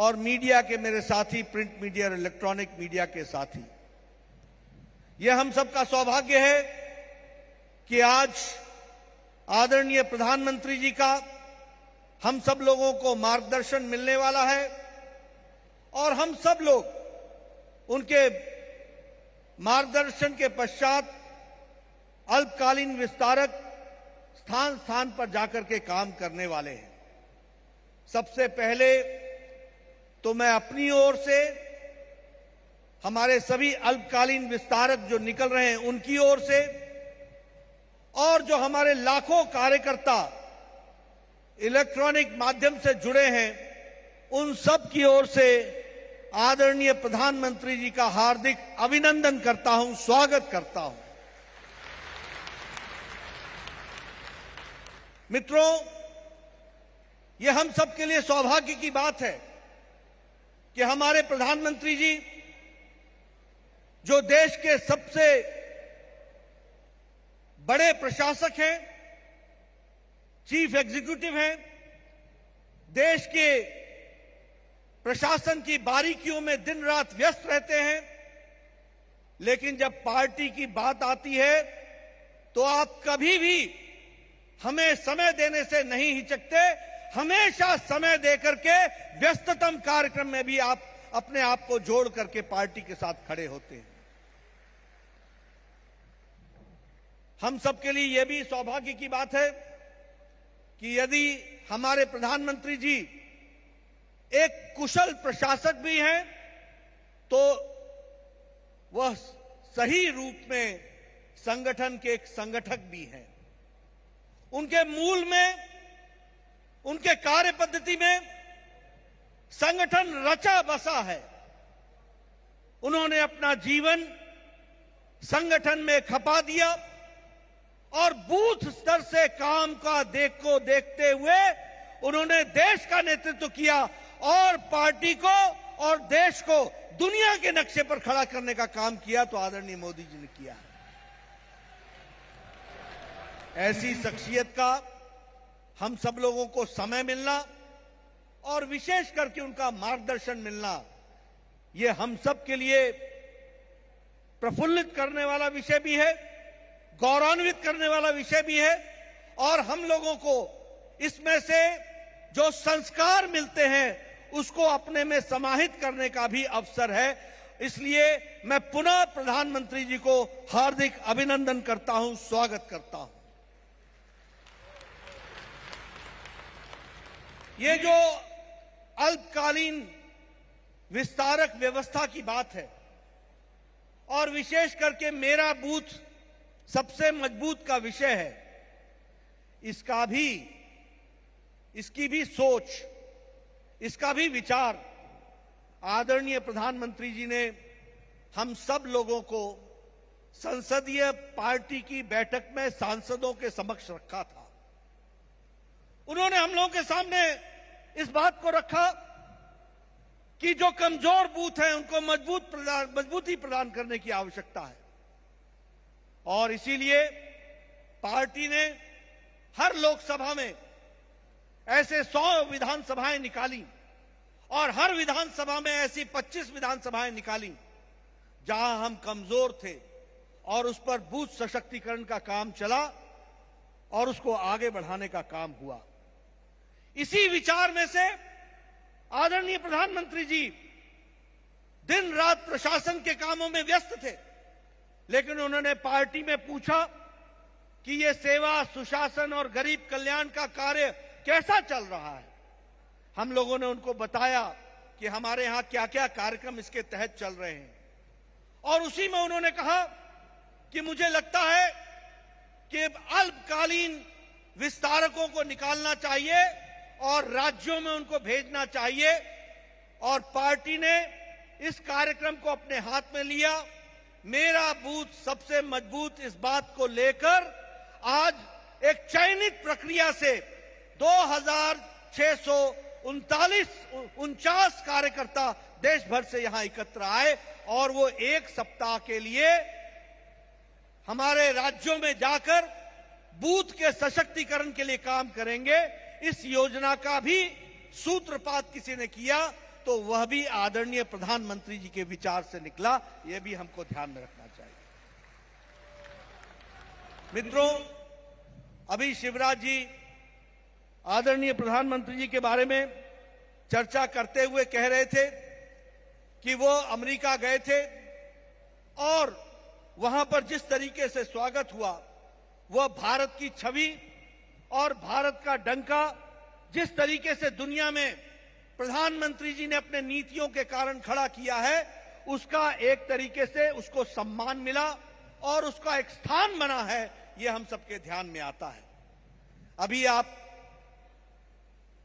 और मीडिया के मेरे साथी, प्रिंट मीडिया और इलेक्ट्रॉनिक मीडिया के साथी, यह हम सबका सौभाग्य है कि आज आदरणीय प्रधानमंत्री जी का हम सब लोगों को मार्गदर्शन मिलने वाला है और हम सब लोग उनके मार्गदर्शन के पश्चात अल्पकालीन विस्तारक स्थान स्थान पर जाकर के काम करने वाले हैं। सबसे पहले तो मैं अपनी ओर से हमारे सभी अल्पकालीन विस्तारक जो निकल रहे हैं उनकी ओर से और जो हमारे लाखों कार्यकर्ता इलेक्ट्रॉनिक माध्यम से जुड़े हैं उन सब की ओर से आदरणीय प्रधानमंत्री जी का हार्दिक अभिनंदन करता हूं, स्वागत करता हूं। मित्रों, यह हम सब के लिए सौभाग्य की बात है कि हमारे प्रधानमंत्री जी, जो देश के सबसे बड़े प्रशासक हैं, चीफ एग्जीक्यूटिव हैं, देश के प्रशासन की बारीकियों में दिन रात व्यस्त रहते हैं, लेकिन जब पार्टी की बात आती है तो आप कभी भी हमें समय देने से नहीं हिचकते। हमेशा समय देकर के व्यस्ततम कार्यक्रम में भी आप अपने आप को जोड़ करके पार्टी के साथ खड़े होते हैं। हम सबके लिए यह भी सौभाग्य की बात है कि यदि हमारे प्रधानमंत्री जी एक कुशल प्रशासक भी हैं तो वह सही रूप में संगठन के एक संगठक भी हैं। उनके मूल में, उनके कार्य पद्धति में संगठन रचा बसा है। उन्होंने अपना जीवन संगठन में खपा दिया और बूथ स्तर से काम का देखते हुए उन्होंने देश का नेतृत्व किया और पार्टी को और देश को दुनिया के नक्शे पर खड़ा करने का काम किया तो आदरणीय मोदी जी ने किया। ऐसी शख्सियत का हम सब लोगों को समय मिलना और विशेष करके उनका मार्गदर्शन मिलना, ये हम सब के लिए प्रफुल्लित करने वाला विषय भी है, गौरवान्वित करने वाला विषय भी है और हम लोगों को इसमें से जो संस्कार मिलते हैं उसको अपने में समाहित करने का भी अवसर है। इसलिए मैं पुनः प्रधानमंत्री जी को हार्दिक अभिनंदन करता हूं, स्वागत करता हूं। ये जो अल्पकालीन विस्तारक व्यवस्था की बात है और विशेष करके मेरा बूथ सबसे मजबूत का विषय है, इसकी भी सोच, इसका भी विचार आदरणीय प्रधानमंत्री जी ने हम सब लोगों को संसदीय पार्टी की बैठक में सांसदों के समक्ष रखा था। उन्होंने हम लोगों के सामने इस बात को रखा कि जो कमजोर बूथ हैं उनको मजबूती प्रदान करने की आवश्यकता है और इसीलिए पार्टी ने हर लोकसभा में ऐसे 100 विधानसभाएं निकाली और हर विधानसभा में ऐसी 25 विधानसभाएं निकाली जहां हम कमजोर थे और उस पर बूथ सशक्तिकरण का काम चला और उसको आगे बढ़ाने का काम हुआ। इसी विचार में से आदरणीय प्रधानमंत्री जी दिन रात प्रशासन के कामों में व्यस्त थे, लेकिन उन्होंने पार्टी में पूछा कि ये सेवा, सुशासन और गरीब कल्याण का कार्य कैसा चल रहा है। हम लोगों ने उनको बताया कि हमारे यहां क्या क्या कार्यक्रम इसके तहत चल रहे हैं और उसी में उन्होंने कहा कि मुझे लगता है कि अल्पकालीन विस्तारकों को निकालना चाहिए और राज्यों में उनको भेजना चाहिए और पार्टी ने इस कार्यक्रम को अपने हाथ में लिया। मेरा बूथ सबसे मजबूत इस बात को लेकर आज एक चयनित प्रक्रिया से 2649 कार्यकर्ता देश भर से यहां एकत्र आए और वो एक सप्ताह के लिए हमारे राज्यों में जाकर बूथ के सशक्तिकरण के लिए काम करेंगे। इस योजना का भी सूत्रपात किसी ने किया, तो वह भी आदरणीय प्रधानमंत्री जी के विचार से निकला। यह भी हमको ध्यान में रखना चाहिए। मित्रों, अभी शिवराज जी आदरणीय प्रधानमंत्री जी के बारे में चर्चा करते हुए कह रहे थे कि वो अमेरिका गए थे और वहां पर जिस तरीके से स्वागत हुआ, वह भारत की छवि और भारत का डंका जिस तरीके से दुनिया में प्रधानमंत्री जी ने अपने नीतियों के कारण खड़ा किया है, उसका एक तरीके से उसको सम्मान मिला और उसका एक स्थान बना है, यह हम सबके ध्यान में आता है। अभी आप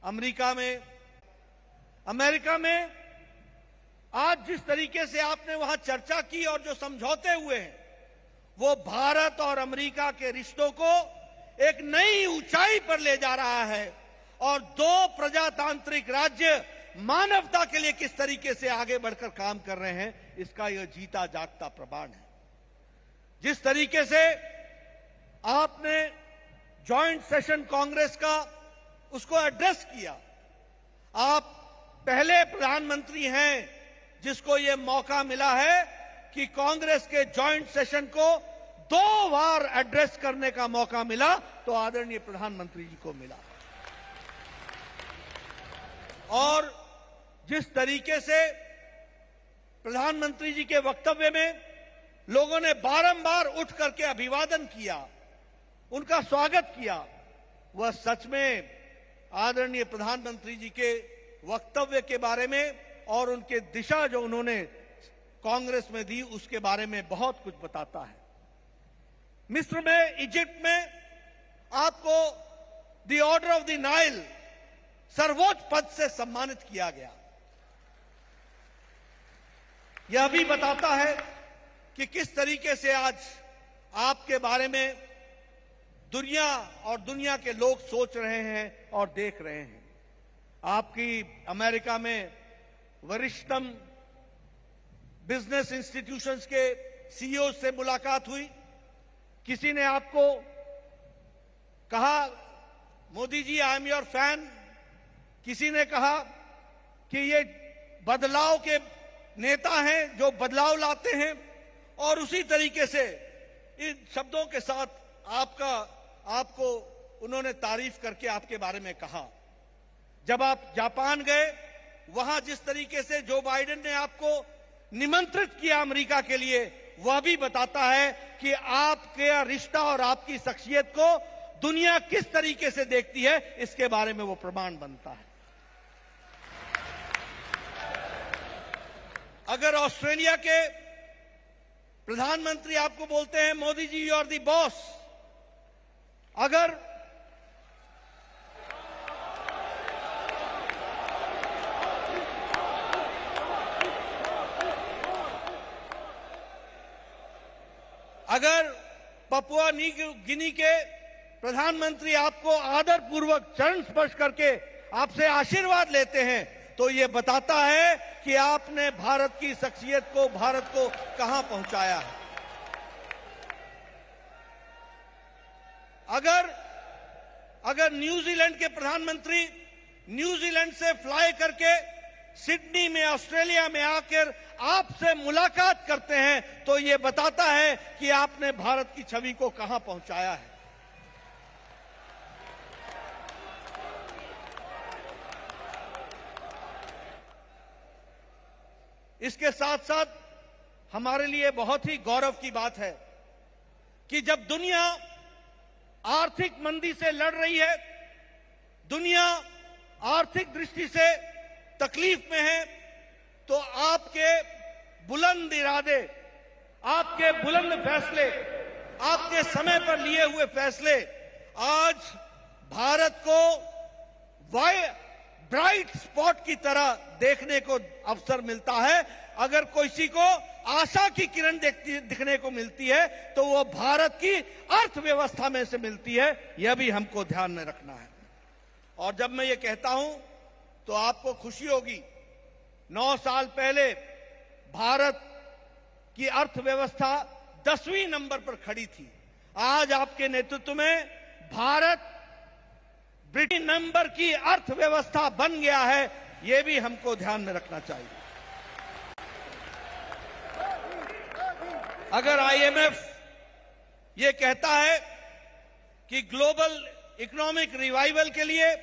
अमेरिका में आज जिस तरीके से आपने वहां चर्चा की और जो समझौते हुए हैं, वो भारत और अमेरिका के रिश्तों को एक नई ऊंचाई पर ले जा रहा है और दो प्रजातांत्रिक राज्य मानवता के लिए किस तरीके से आगे बढ़कर काम कर रहे हैं, इसका यह जीता जागता प्रमाण है। जिस तरीके से आपने जॉइंट सेशन कांग्रेस का उसको एड्रेस किया, आप पहले प्रधानमंत्री हैं जिसको यह मौका मिला है कि कांग्रेस के जॉइंट सेशन को 2 बार एड्रेस करने का मौका मिला, तो आदरणीय प्रधानमंत्री जी को मिला। और जिस तरीके से प्रधानमंत्री जी के वक्तव्य में लोगों ने बारंबार उठ करके अभिवादन किया, उनका स्वागत किया, वह सच में आदरणीय प्रधानमंत्री जी के वक्तव्य के बारे में और उनके दिशा जो उन्होंने कांग्रेस में दी, उसके बारे में बहुत कुछ बताता है। मिस्र में, इजिप्ट में आपको the order of the Nile सर्वोच्च पद से सम्मानित किया गया। यह भी बताता है कि किस तरीके से आज आपके बारे में दुनिया और दुनिया के लोग सोच रहे हैं और देख रहे हैं। आपकी अमेरिका में वरिष्ठतम बिजनेस इंस्टीट्यूशंस के सीईओ से मुलाकात हुई। किसी ने आपको कहा, Modi ji I am your fan. किसी ने कहा कि ये बदलाव के नेता हैं जो बदलाव लाते हैं, और उसी तरीके से इन शब्दों के साथ आपको उन्होंने तारीफ करके आपके बारे में कहा। जब आप जापान गए, वहां जिस तरीके से जो बाइडेन ने आपको निमंत्रित किया अमेरिका के लिए, वह भी बताता है कि आपके रिश्ता और आपकी शख्सियत को दुनिया किस तरीके से देखती है, इसके बारे में वो प्रमाण बनता है। अगर ऑस्ट्रेलिया के प्रधानमंत्री आपको बोलते हैं Modi ji you are the boss, अगर पपुआ न्यू गिनी के प्रधानमंत्री आपको आदरपूर्वक चरण स्पर्श करके आपसे आशीर्वाद लेते हैं, तो ये बताता है कि आपने भारत की शख्सियत को, भारत को कहां पहुंचाया है। अगर न्यूजीलैंड के प्रधानमंत्री न्यूजीलैंड से फ्लाई करके सिडनी में, ऑस्ट्रेलिया में आकर आपसे मुलाकात करते हैं, तो ये बताता है कि आपने भारत की छवि को कहां पहुंचाया है। इसके साथ साथ हमारे लिए बहुत ही गौरव की बात है कि जब दुनिया आर्थिक मंदी से लड़ रही है, दुनिया आर्थिक दृष्टि से तकलीफ में है, तो आपके बुलंद इरादे, आपके बुलंद फैसले, आपके समय पर लिए हुए फैसले आज भारत को ब्राइट स्पॉट की तरह देखने को अवसर मिलता है। अगर किसी को आशा की किरण दिखने को मिलती है, तो वो भारत की अर्थव्यवस्था में से मिलती है। यह भी हमको ध्यान में रखना है। और जब मैं ये कहता हूं तो आपको खुशी होगी, 9 साल पहले भारत की अर्थव्यवस्था 10वें नंबर पर खड़ी थी। आज आपके नेतृत्व में भारत ब्रिटेन नंबर की अर्थव्यवस्था बन गया है। ये भी हमको ध्यान में रखना चाहिए। अगर आईएमएफ ये कहता है कि ग्लोबल इकोनॉमिक रिवाइवल के लिए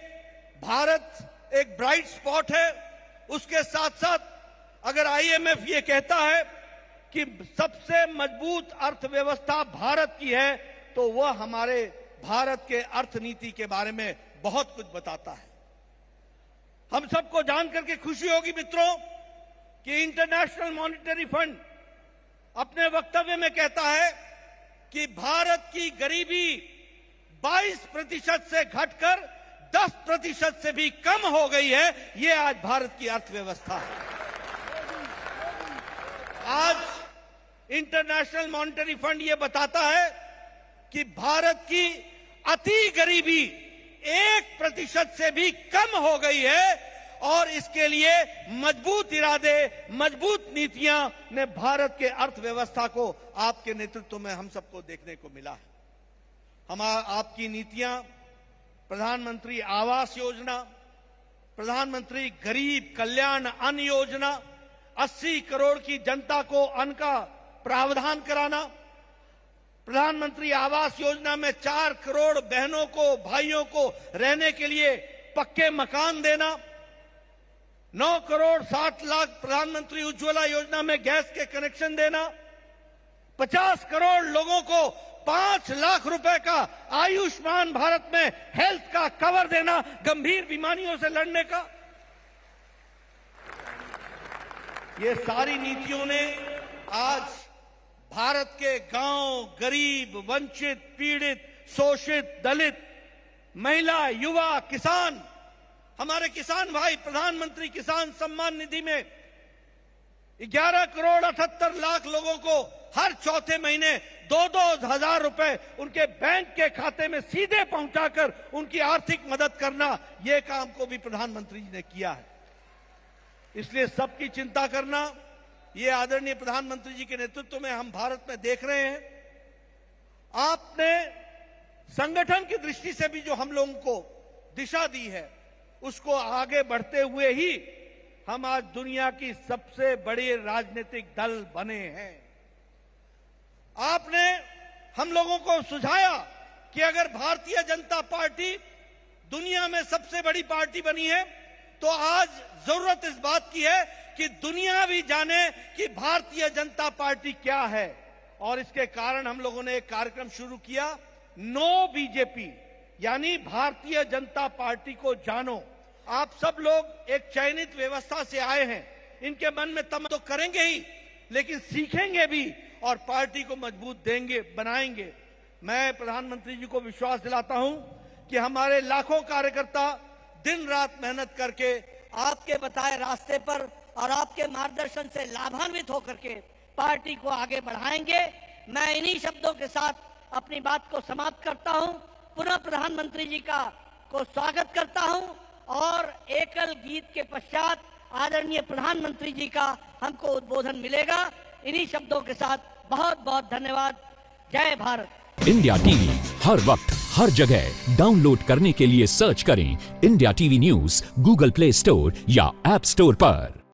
भारत एक ब्राइट स्पॉट है, उसके साथ साथ अगर आईएमएफ ये कहता है कि सबसे मजबूत अर्थव्यवस्था भारत की है, तो वह हमारे भारत के अर्थनीति के बारे में बहुत कुछ बताता है। हम सबको जानकर के खुशी होगी मित्रों कि इंटरनेशनल मॉनिटरी फंड अपने वक्तव्य में कहता है कि भारत की गरीबी 22% से घटकर 10% से भी कम हो गई है। ये आज भारत की अर्थव्यवस्था है। आज इंटरनेशनल मॉनिटरी फंड ये बताता है कि भारत की अति गरीबी 1% से भी कम हो गई है और इसके लिए मजबूत इरादे, मजबूत नीतियां ने भारत के अर्थव्यवस्था को आपके नेतृत्व में हम सबको देखने को मिला है। आपकी नीतियां, प्रधानमंत्री आवास योजना, प्रधानमंत्री गरीब कल्याण अन्न योजना, 80 करोड़ की जनता को अन्न का प्रावधान कराना, प्रधानमंत्री आवास योजना में 4 करोड़ बहनों को, भाइयों को रहने के लिए पक्के मकान देना, 9 करोड़ 60 लाख प्रधानमंत्री उज्ज्वला योजना में गैस के कनेक्शन देना, 50 करोड़ लोगों को 5 लाख रुपए का आयुष्मान भारत में हेल्थ का कवर देना, गंभीर बीमारियों से लड़ने का। ये सारी नीतियों ने आज भारत के गांव, गरीब, वंचित, पीड़ित, शोषित, दलित, महिला, युवा, किसान, हमारे किसान भाई प्रधानमंत्री किसान सम्मान निधि में 11 करोड़ 78 लाख लोगों को हर चौथे महीने 2-2 हजार रुपए उनके बैंक के खाते में सीधे पहुंचाकर उनकी आर्थिक मदद करना, यह काम को भी प्रधानमंत्री जी ने किया है। इसलिए सबकी चिंता करना, ये आदरणीय प्रधानमंत्री जी के नेतृत्व में हम भारत में देख रहे हैं। आपने संगठन की दृष्टि से भी जो हम लोगों को दिशा दी है, उसको आगे बढ़ते हुए ही हम आज दुनिया की सबसे बड़ी राजनीतिक दल बने हैं। आपने हम लोगों को सुझाया कि अगर भारतीय जनता पार्टी दुनिया में सबसे बड़ी पार्टी बनी है, तो आज जरूरत इस बात की है कि दुनिया भी जाने कि भारतीय जनता पार्टी क्या है। और इसके कारण हम लोगों ने एक कार्यक्रम शुरू किया, नो बीजेपी, यानी भारतीय जनता पार्टी को जानो। आप सब लोग एक चयनित व्यवस्था से आए हैं, इनके मन में तम तो करेंगे ही, लेकिन सीखेंगे भी और पार्टी को मजबूत देंगे, बनाएंगे। मैं प्रधानमंत्री जी को विश्वास दिलाता हूं कि हमारे लाखों कार्यकर्ता दिन रात मेहनत करके आपके बताए रास्ते पर और आपके मार्गदर्शन से लाभान्वित होकर के पार्टी को आगे बढ़ाएंगे। मैं इन्हीं शब्दों के साथ अपनी बात को समाप्त करता हूं। पुनः प्रधानमंत्री जी को स्वागत करता हूं और एकल गीत के पश्चात आदरणीय प्रधानमंत्री जी का हमको उद्बोधन मिलेगा। इन्हीं शब्दों के साथ बहुत बहुत धन्यवाद। जय भारत। इंडिया टीवी हर वक्त हर जगह डाउनलोड करने के लिए सर्च करें India TV news Google play store या ऐप स्टोर पर।